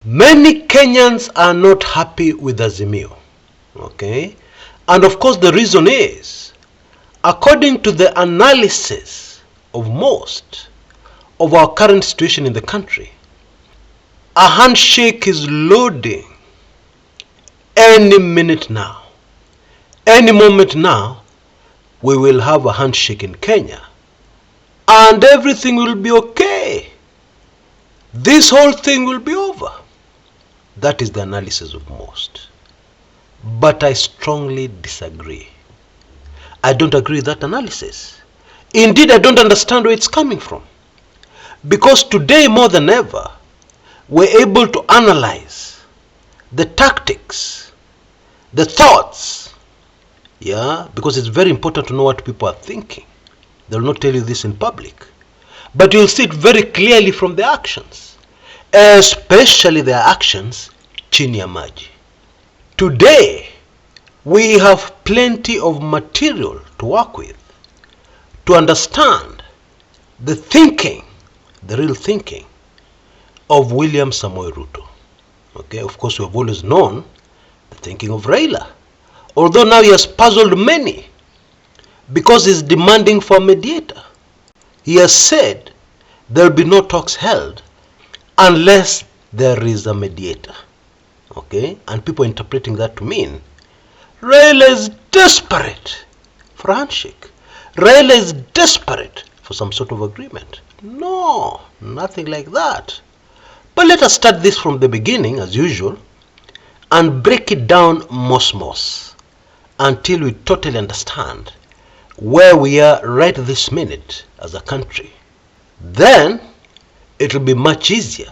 Many Kenyans are not happy with Azimio. Okay? And of course the reason is, according to the analysis of most of our current situation in the country, a handshake is loading any minute now. Any moment now, we will have a handshake in Kenya and everything will be okay. This whole thing will be over. That is the analysis of most. But I strongly disagree. I don't agree with that analysis. Indeed, I don't understand where it's coming from. Because today more than ever, we're able to analyze the tactics, the thoughts. Yeah, because it's very important to know what people are thinking. They'll not tell you this in public. But you'll see it very clearly from their actions. Especially their actions chini ya maji. Today, we have plenty of material to work with to understand the thinking, the real thinking of William Samoei Ruto. Okay, of course we have always known the thinking of Raila, although now he has puzzled many because he's demanding for a mediator. He has said there will be no talks held unless there is a mediator. Okay, and people are interpreting that to mean Raila is desperate for a handshake. Raila is desperate for some sort of agreement. No, nothing like that. But let us start this from the beginning, as usual, and break it down mos until we totally understand where we are right this minute as a country. Then it will be much easier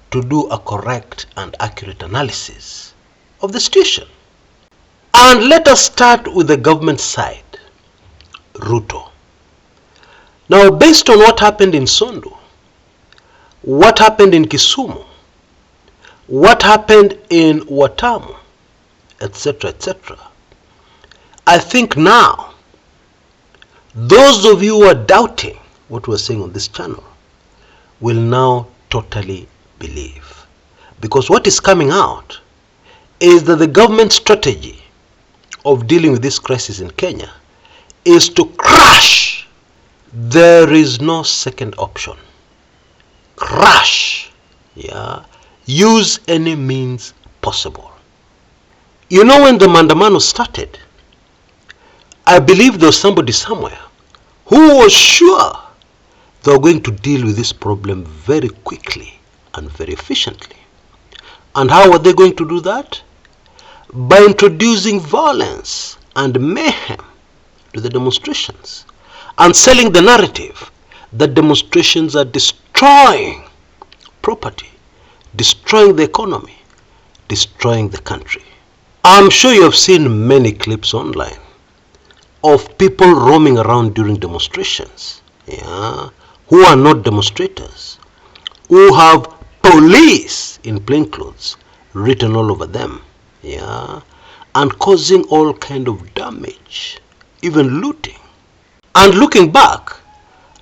to do a correct and accurate analysis of the situation. And let us start with the government side, Ruto. Now, based on what happened in Sondu, what happened in Kisumu, what happened in Watamu, etc., etc., I think now, those of you who are doubting what we're saying on this channel will now totally believe. Because what is coming out is that the government strategy of dealing with this crisis in Kenya is to crash. There is no second option. Crash. Yeah. Use any means possible. You know, when the maandamano started, I believe there was somebody somewhere who was sure they were going to deal with this problem very quickly and very efficiently. And how are they going to do that? By introducing violence and mayhem to the demonstrations and selling the narrative that demonstrations are destroying property, destroying the economy, destroying the country. I'm sure you have seen many clips online of people roaming around during demonstrations, yeah, who are not demonstrators, who have police in plain clothes written all over them, yeah, and causing all kind of damage, even looting. And looking back,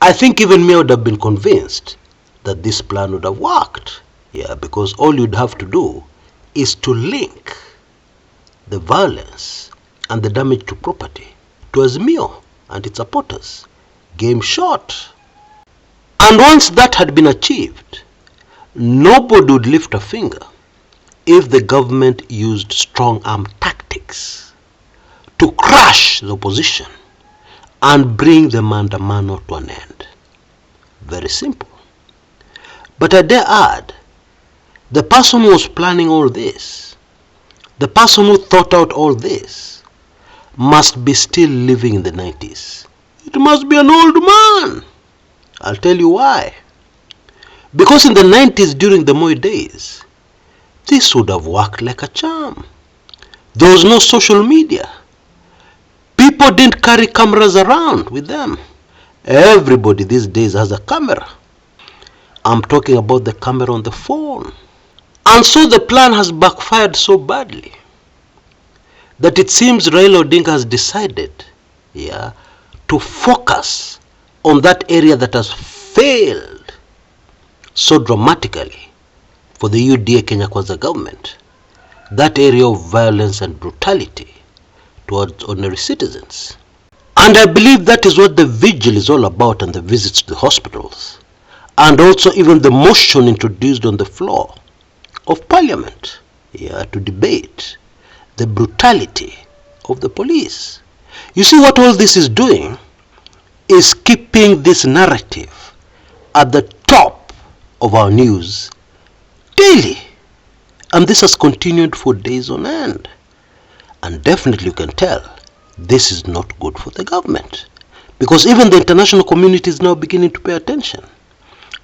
I think even me would have been convinced that this plan would have worked, yeah, because all you'd have to do is to link the violence and the damage to property to Azimio and its supporters. Game shot. And once that had been achieved, nobody would lift a finger if the government used strong arm tactics to crush the opposition and bring the maandamano to an end. Very simple. But I dare add, the person who was planning all this, the person who thought out all this, must be still living in the 90s. It must be an old man. I'll tell you why. Because in the 90s, during the Moi days, this would have worked like a charm. There was no social media. People didn't carry cameras around with them. Everybody these days has a camera. I'm talking about the camera on the phone. And so the plan has backfired so badly that it seems Raila Odinga has decided, yeah, to focus on that area that has failed so dramatically for the UDA Kenya Kwanza government, that area of violence and brutality towards ordinary citizens. And I believe that is what the vigil is all about, and the visits to the hospitals, and also even the motion introduced on the floor of Parliament to debate the brutality of the police. You see, what all this is doing is keeping this narrative at the top of our news daily. And this has continued for days on end. And definitely you can tell this is not good for the government, because even the international community is now beginning to pay attention.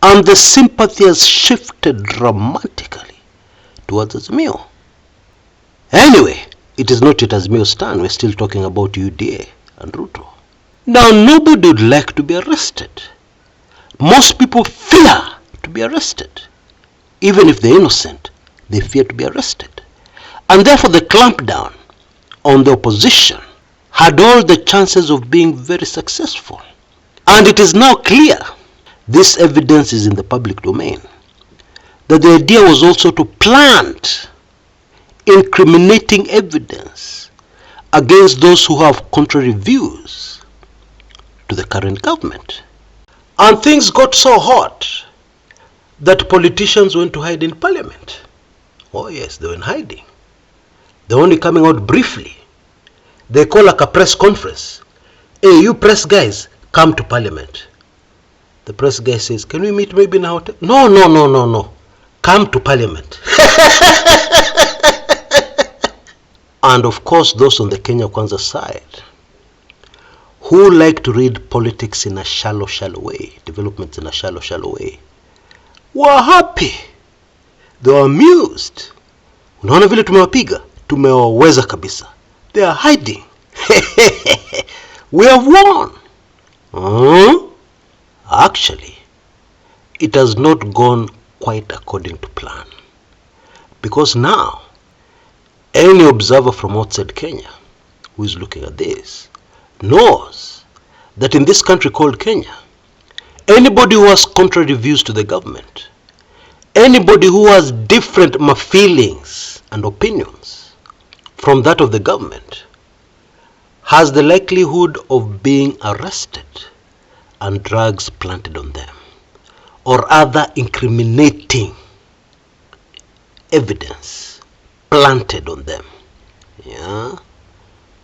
And the sympathy has shifted dramatically towards Azimio. Anyway, it is not yet Azimio's turn. We're still talking about UDA and Ruto. Now, nobody would like to be arrested. Most people fear to be arrested. Even if they're innocent, they fear to be arrested. And therefore the clampdown on the opposition had all the chances of being very successful. And it is now clear, this evidence is in the public domain, that the idea was also to plant incriminating evidence against those who have contrary views to the current government. And things got so hot that politicians went to hide in Parliament. Oh yes, they were in hiding. They're only coming out briefly. They call like a press conference. Hey, you press guys, come to Parliament. The press guy says, can we meet maybe in a hotel? No. Come to Parliament. And of course, those on the Kenya Kwanza side, who like to read politics in a shallow way, developments in a shallow way, were happy. They were amused. Unaona vile tumewapiga, tumewaweza kabisa. They are hiding. We have won. Actually, it has not gone quite according to plan. Because now, any observer from outside Kenya who is looking at this knows that in this country called Kenya, anybody who has contrary views to the government, anybody who has different feelings and opinions from that of the government, has the likelihood of being arrested and drugs planted on them, or other incriminating evidence planted on them.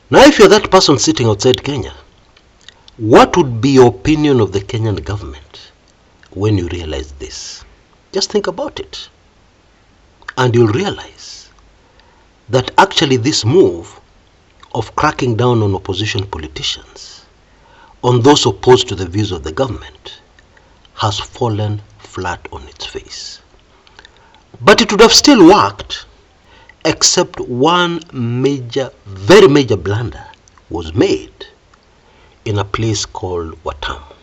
Now if you're that person sitting outside Kenya, what would be your opinion of the Kenyan government when you realize this? Just think about it, and you'll realize that actually this move of cracking down on opposition politicians, on those opposed to the views of the government, has fallen flat on its face. But it would have still worked, except one very major blunder was made in a place called Watamu.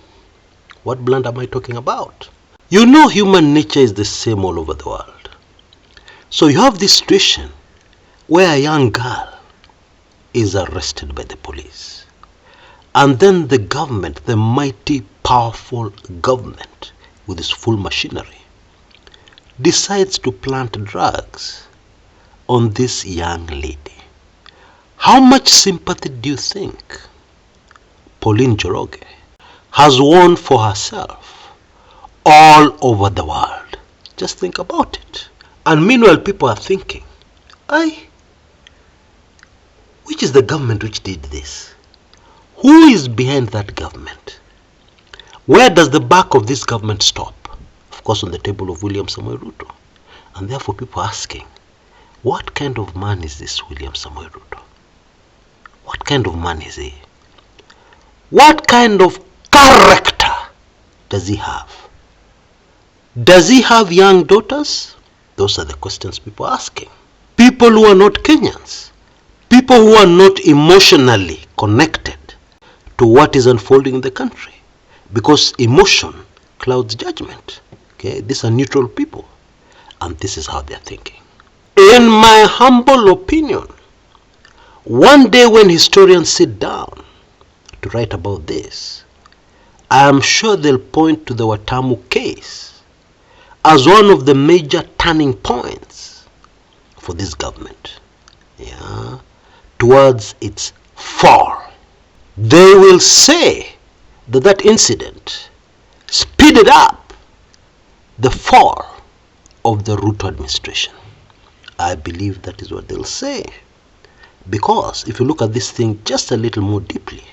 What blunder am I talking about? You know, human nature is the same all over the world. So you have this situation where a young girl is arrested by the police. And then the government, the mighty, powerful government with its full machinery, decides to plant drugs on this young lady. How much sympathy do you think Pauline Njoroge has won for herself all over the world? Just think about it. And meanwhile, people are thinking, which is the government which did this? Who is behind that government? Where does the back of this government stop? Of course, on the table of William Samoei Ruto. And therefore people are asking, what kind of man is this William Samoei Ruto? What kind of man is he? What kind of character does he have? Does he have young daughters? Those are the questions people are asking. People who are not Kenyans. People who are not emotionally connected to what is unfolding in the country. Because emotion clouds judgment. Okay, these are neutral people. And this is how they're thinking. In my humble opinion, one day when historians sit down to write about this, I am sure they'll point to the Watamu case as one of the major turning points for this government, towards its fall. They will say that that incident speeded up the fall of the Ruto administration. I believe that is what they'll say. Because if you look at this thing just a little more deeply,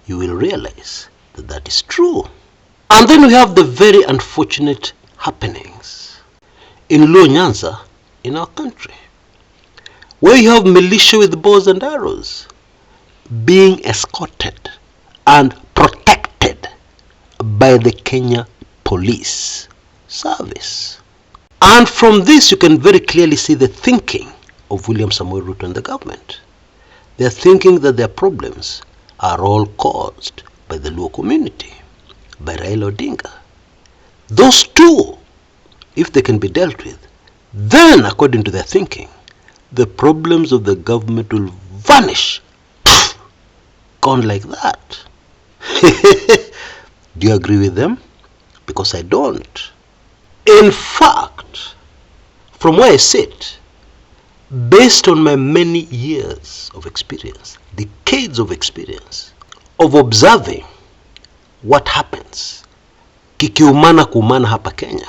you will realize that that is true. And then we have the very unfortunate happenings in Luo Nyanza in our country, where you have militia with bows and arrows being escorted and protected by the Kenya Police Service. And from this you can very clearly see the thinking of William Samoei Ruto and the government. They are thinking that their problems are all caused by the Luo community, by Raila Odinga. Those two, if they can be dealt with, then according to their thinking, the problems of the government will vanish. Gone like that. Do you agree with them? Because I don't. In fact, from where I sit, based on my many years of experience, decades of experience, of observing what happens kikiumana kumana hapa Kenya,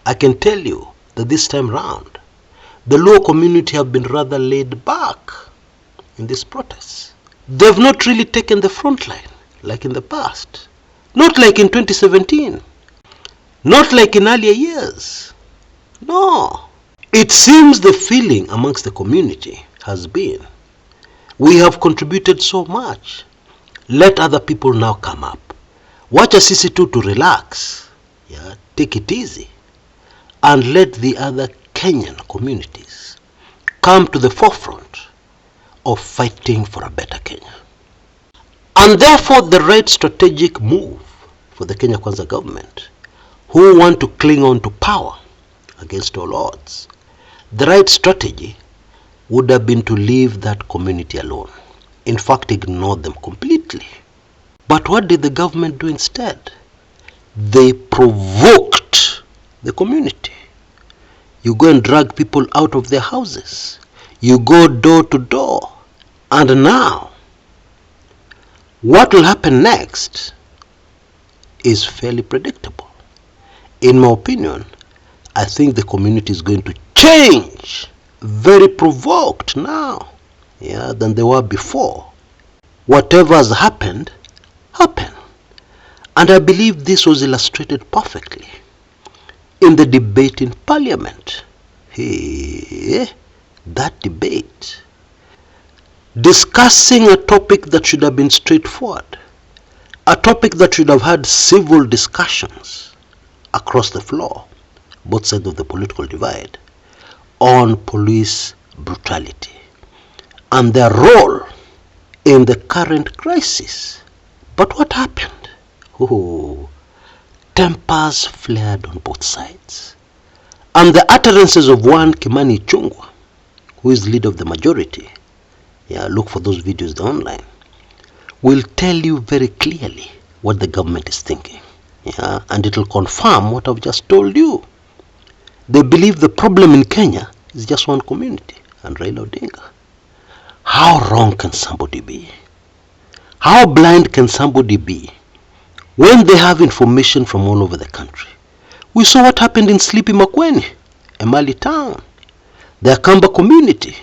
I can tell you that this time round, the Luo community have been rather laid back in these protests. They have not really taken the front line like in the past. Not like in 2017. Not like in earlier years. No. It seems the feeling amongst the community has been, we have contributed so much. Let other people now come up. Wacha sisi tu to relax. Take it easy. And let the other Kenyan communities come to the forefront of fighting for a better Kenya. And therefore the right strategic move for the Kenya Kwanza government, who want to cling on to power against all odds, the right strategy would have been to leave that community alone. In fact, ignore them completely. But what did the government do instead? They provoked the community. You go and drag people out of their houses. You go door to door. And now, what will happen next is fairly predictable. In my opinion, I think the community is going to change, very provoked now, than they were before. Whatever has happened, happened. And I believe this was illustrated perfectly in the debate in Parliament. That debate, discussing a topic that should have been straightforward, a topic that should have had civil discussions across the floor, both sides of the political divide, on police brutality and their role in the current crisis. But what happened? Tempers flared on both sides. And the utterances of one Kimani Ichung'wah, who is leader of the majority, look for those videos online, will tell you very clearly what the government is thinking. And it will confirm what I've just told you. They believe the problem in Kenya is just one community, and Raila Odinga. How wrong can somebody be? How blind can somebody be when they have information from all over the country? We saw what happened in Sleepy Makueni, Emali town, the Akamba community,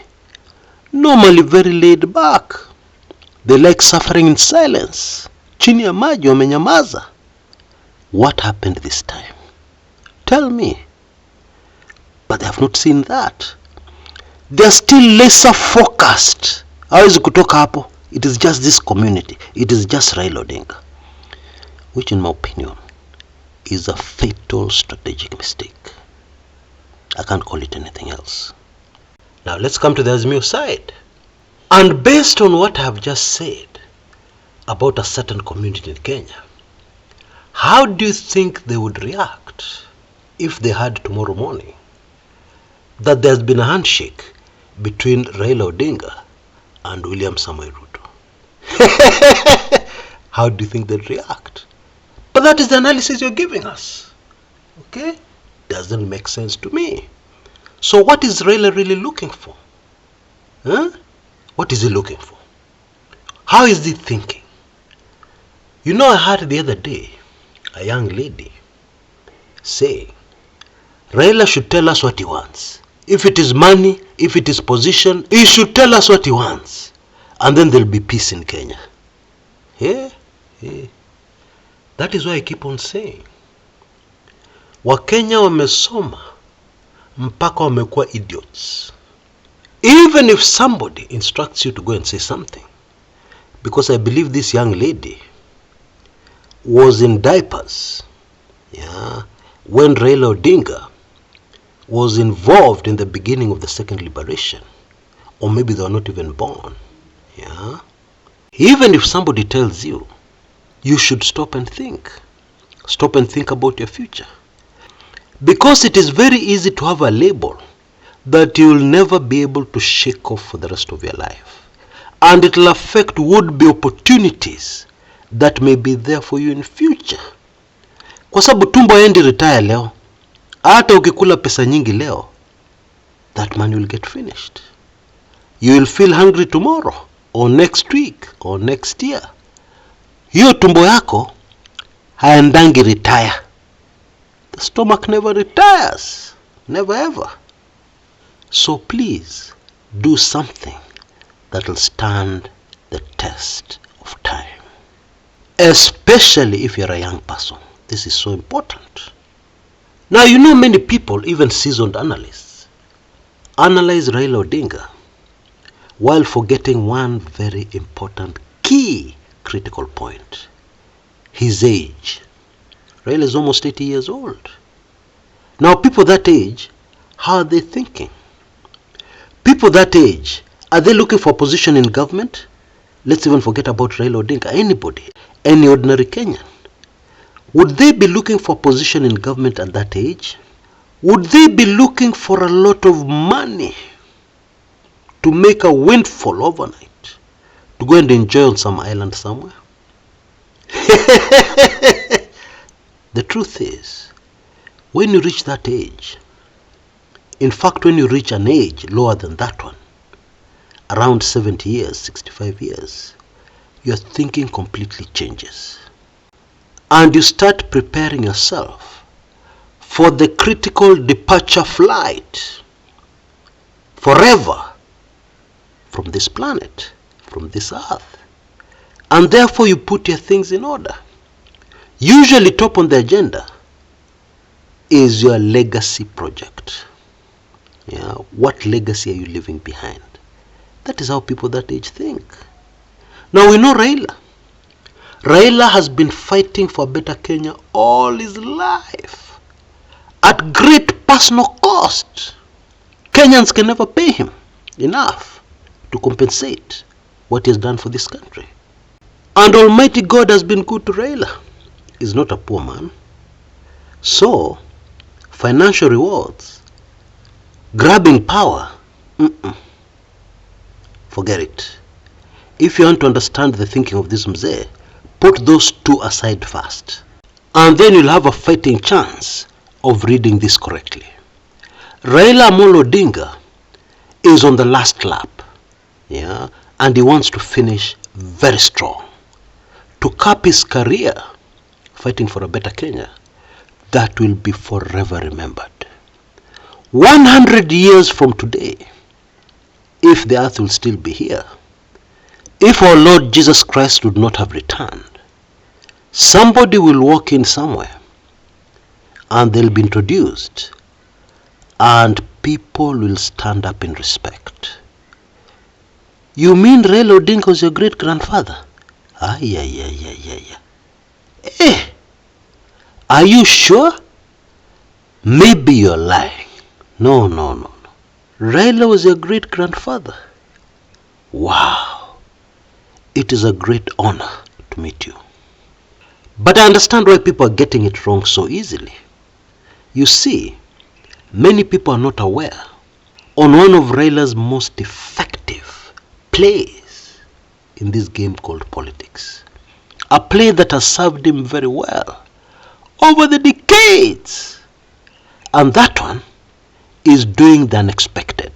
normally very laid back. They like suffering in silence. Chini ya maji wamenyamaza. What happened this time? Tell me. But they have not seen that. They are still lesser focused. Hawezi kutoka hapo. It is just this community. It is just Raila Odinga. Which in my opinion is a fatal strategic mistake. I can't call it anything else. Now let's come to the Azimio side. And based on what I have just said about a certain community in Kenya, how do you think they would react if they heard tomorrow morning that there's been a handshake between Raila Odinga and William Samoei Ruto? How do you think they'd react? But that is the analysis you're giving us. Okay? doesn't make sense to me. So what is Raila really looking for? Huh? What is he looking for? How is he thinking? You know, I heard the other day a young lady say, Raila should tell us what he wants. If it is money, if it is position, he should tell us what he wants. And then there'll be peace in Kenya. Yeah? Yeah. That is why I keep on saying, Wakenya wamesoma mpaka wamekuwa idiots. Even if somebody instructs you to go and say something, because I believe this young lady was in diapers, yeah, when Raila Odinga was involved in the beginning of the second liberation, or maybe they were not even born. Yeah. Even if somebody tells you, you should stop and think about your future, because it is very easy to have a label that you will never be able to shake off for the rest of your life, and it will affect would-be opportunities that may be there for you in future. Kwa sababu tumbo endi retire leo, hata ukikula pesa nyingi leo, that money will get finished. You will feel hungry tomorrow, or next week, or next year. Hiyo tumbo yako haendangi retire. The stomach never retires, never ever. So please do something that will stand the test of time, especially if you're a young person. This is so important. Now, you know, many people, even seasoned analysts, analyze Raila Odinga while forgetting one very important key critical point: his age. Raila is almost 80 years old. Now, people that age, how are they thinking? People that age, are they looking for a position in government? Let's even forget about Raila Odinga. Anybody, any ordinary Kenyan, would they be looking for a position in government at that age? Would they be looking for a lot of money to make a windfall overnight, to go and enjoy on some island somewhere? The truth is, when you reach that age, in fact, when you reach an age lower than that one, around 70 years, 65 years, your thinking completely changes. And you start preparing yourself for the critical departure flight forever from this planet, from this earth. And therefore you put your things in order. Usually top on the agenda is your legacy project. Yeah, what legacy are you leaving behind? That is how people that age think. Now we know Raila. Raila has been fighting for a better Kenya all his life, at great personal cost. Kenyans can never pay him enough to compensate what he has done for this country. And Almighty God has been good to Raila. He's not a poor man. So, financial rewards, grabbing power, forget it. If you want to understand the thinking of this mzee, put those two aside first, and then you'll have a fighting chance of reading this correctly. Raila Odinga is on the last lap, yeah, and he wants to finish very strong, to cap his career fighting for a better Kenya that will be forever remembered. 100 years from today, if the earth will still be here, if our Lord Jesus Christ would not have returned, somebody will walk in somewhere and they'll be introduced and people will stand up in respect. You mean Raila Odinga was your great-grandfather? Eh, are you sure? Maybe you're lying. No. Raila was your great-grandfather. Wow. It is a great honor to meet you. But I understand why people are getting it wrong so easily. You see, many people are not aware on one of Raila's most effective plays in this game called politics. A play that has served him very well over the decades. And that one is doing the unexpected.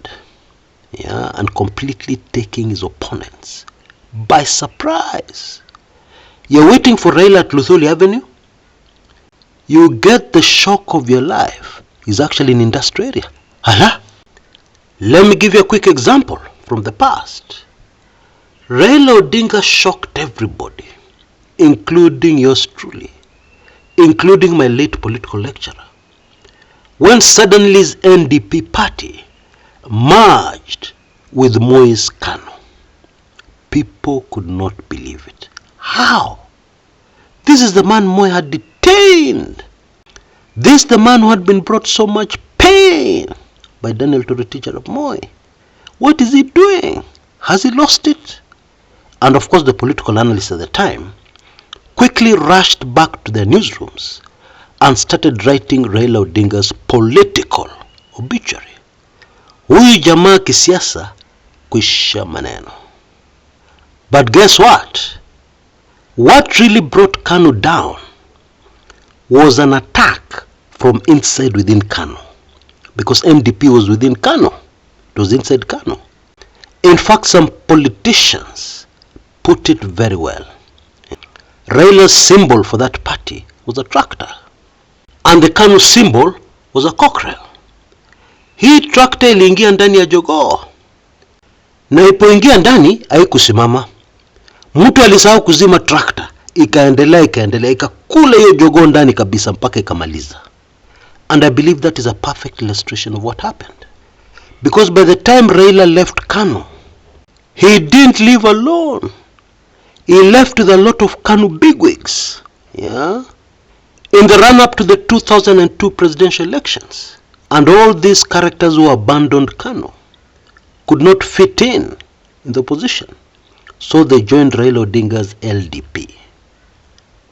Yeah, and completely taking his opponents by surprise. You're waiting for Raila at Luthuli Avenue. You get the shock of your life. He's actually in industrial area. Hala? Let me give you a quick example from the past. Raila Odinga shocked everybody, including yours truly, including my late political lecturer, when suddenly his NDP party merged with Moi's Kanu. People could not believe it. How? This is the man Moi had detained. This is the man who had been brought so much pain by Daniel to the teacher of Moi. What is he doing? Has he lost it? And of course the political analysts at the time quickly rushed back to their newsrooms and started writing Raila Odinga's political obituary. Huyu jamaa kisiasa kuisha maneno. But guess what? What really brought Kanu down was an attack from inside within Kanu. Because MDP was within Kanu. It was inside Kanu. In fact, some politicians put it very well. Raila's symbol for that party was a tractor. And the Kanu symbol was a cockerel. Hii tractor iliingia ndani ya jogoo. Na ipoingia ndani haikusimama. Mtu alisahau kuzima tractor, ikaendelea ikakula hiyo jogoo ndani kabisa mpaka ikamaliza. And I believe that is a perfect illustration of what happened. Because by the time Raila left Kanu, he didn't leave alone. He left with a lot of Kanu bigwigs. Yeah? In the run-up to the 2002 presidential elections. And all these characters who abandoned Kanu could not fit in the opposition. So they joined Raila Odinga's LDP.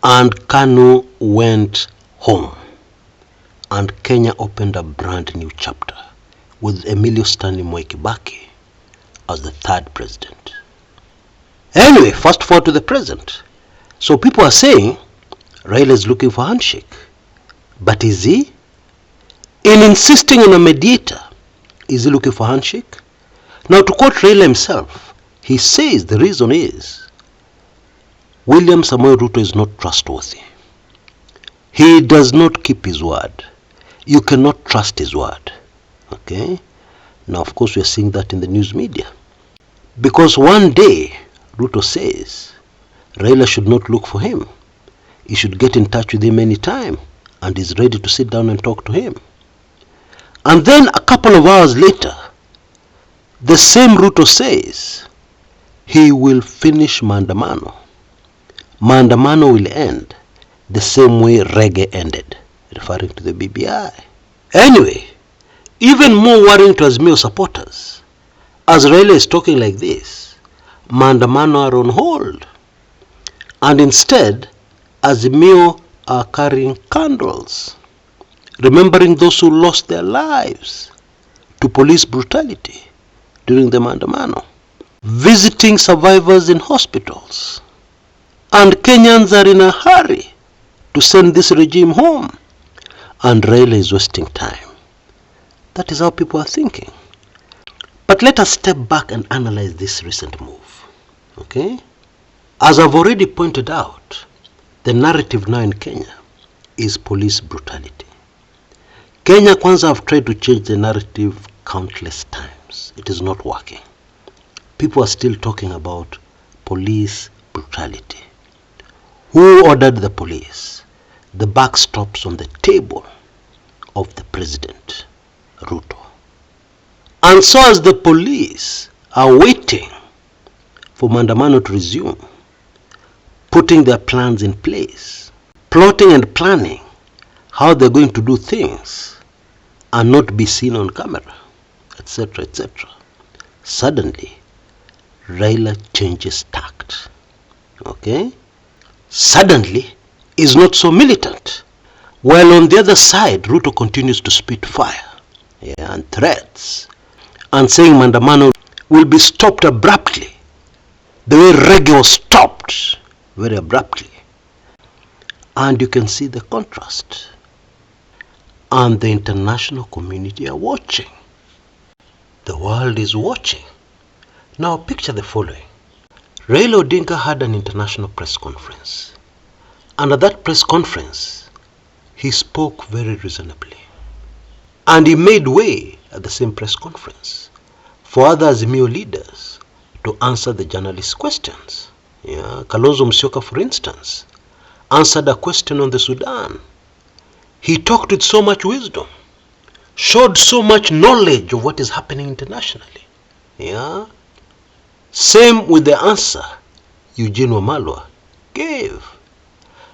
And Kanu went home. And Kenya opened a brand new chapter with Emilio Stanley Moi Kibaki as the third president. Anyway, fast forward to the present. So people are saying Raila is looking for handshake. But is he? In insisting on a mediator, is he looking for handshake? Now to quote Raila himself, he says the reason is William Samoei Ruto is not trustworthy. He does not keep his word. You cannot trust his word. Okay? Now of course we are seeing that in the news media. Because one day Ruto says Raila should not look for him. He should get in touch with him anytime and is ready to sit down and talk to him. And then a couple of hours later, the same Ruto says he will finish maandamano. Maandamano will end the same way reggae ended, referring to the BBI. Anyway, even more worrying to Azimio supporters, as Raila is talking like this, maandamano are on hold. And instead, Azimio are carrying candles, remembering those who lost their lives to police brutality during the maandamano, visiting survivors in hospitals. And Kenyans are in a hurry to send this regime home. And Raila is wasting time. That is how people are thinking. But let us step back and analyze this recent move. Okay? As I've already pointed out, the narrative now in Kenya is police brutality. Kenya Kwanza have tried to change the narrative countless times. It is not working. People are still talking about police brutality. Who ordered the police? The buck stops on the table of the president, Ruto. And so as the police are waiting for maandamano to resume, putting their plans in place, plotting and planning how they're going to do things and not be seen on camera, etc., etc. Suddenly, Raila changes tact. Okay? Suddenly, is not so militant. While on the other side, Ruto continues to spit fire and threats and saying maandamano will be stopped abruptly. The way reggae was stopped very abruptly. And you can see the contrast. And the international community are watching. The world is watching. Now picture the following. Raila Odinga had an international press conference. And at that press conference, he spoke very reasonably. And he made way at the same press conference for other Azimio leaders to answer the journalists' questions. Kalonzo Musyoka, for instance, answered a question on the Sudan. He talked with so much wisdom, showed so much knowledge of what is happening internationally. Same with the answer Eugene Wamalwa gave.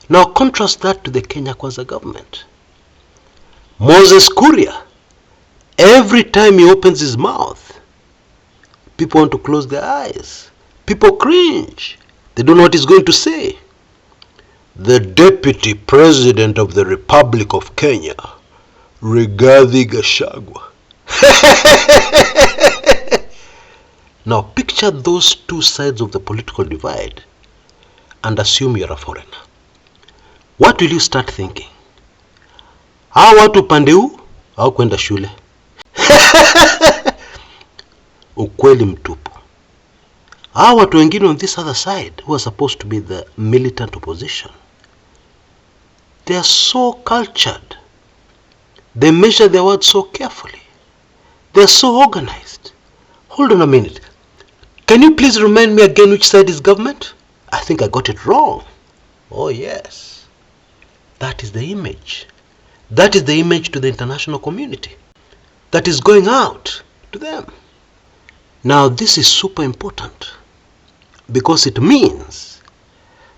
Now contrast that to the Kenya Kwanza government. Moses Kuria, every time he opens his mouth, people want to close their eyes. People cringe. They don't know what he's going to say. The Deputy President of the Republic of Kenya, Rigathi Gachagua. Now picture those two sides of the political divide and assume you're a foreigner. What will you start thinking? Hawa watu pande huu au kwenda shule? Ukweli mtupu. Hawa watu wengine on this other side who are supposed to be the militant opposition, they are so cultured. They measure their words so carefully. They are so organized. Hold on a minute. Can you please remind me again which side is government? I think I got it wrong. Oh yes. That is the image. That is the image to the international community. That is going out to them. Now this is super important because it means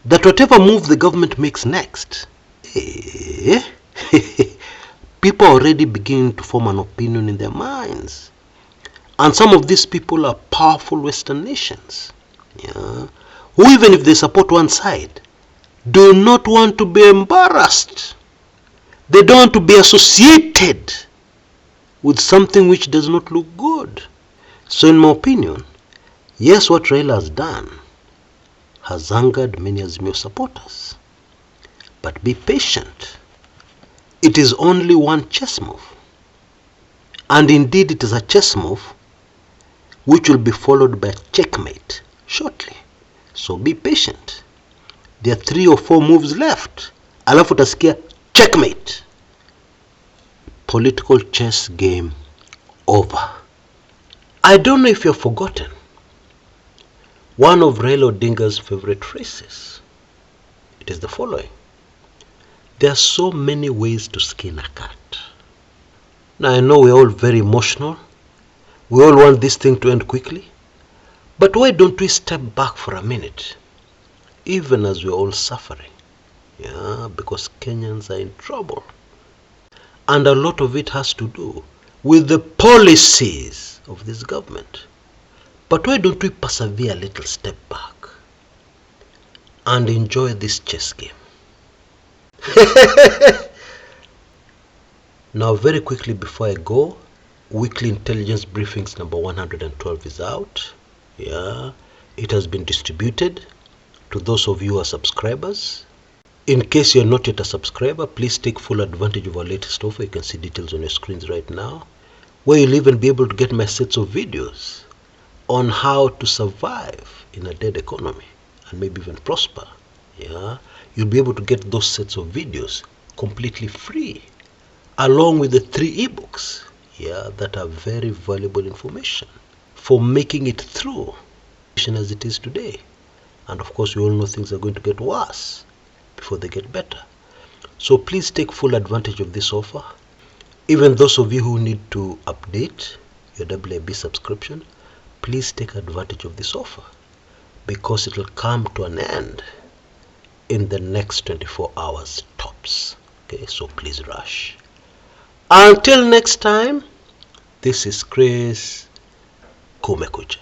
that whatever move the government makes next, people are already beginning to form an opinion in their minds. And some of these people are powerful Western nations, who even if they support one side, do not want to be embarrassed. They don't want to be associated with something which does not look good. So in my opinion, yes, what Raila has done has angered many Azimio supporters. But be patient. It is only one chess move. And indeed it is a chess move which will be followed by checkmate shortly. So be patient. There are 3 or 4 moves left. Alafu utasikia checkmate. Political chess game over. I don't know if you've forgotten one of Raila Odinga's favorite phrases. It is the following. There are so many ways to skin a cat. Now I know we're all very emotional. We all want this thing to end quickly. But why don't we step back for a minute, even as we're all suffering? Because Kenyans are in trouble. And a lot of it has to do with the policies of this government. But why don't we persevere a little step back and enjoy this chess game? Now very quickly before I go, weekly intelligence briefings number 112 is out. It has been distributed to those of you who are subscribers. In case you're not yet a subscriber, please take full advantage of our latest offer. You can see details on your screens right now, where you'll even be able to get my sets of videos on how to survive in a dead economy and maybe even prosper. You'll be able to get those sets of videos completely free, along with the 3 ebooks that are very valuable information for making it through as it is today. And of course, we all know things are going to get worse before they get better. So please take full advantage of this offer. Even those of you who need to update your WIB subscription, please take advantage of this offer, because it will come to an end in the next 24 hours tops. Okay, so please rush. Until next time, this is Chris Kumekucha.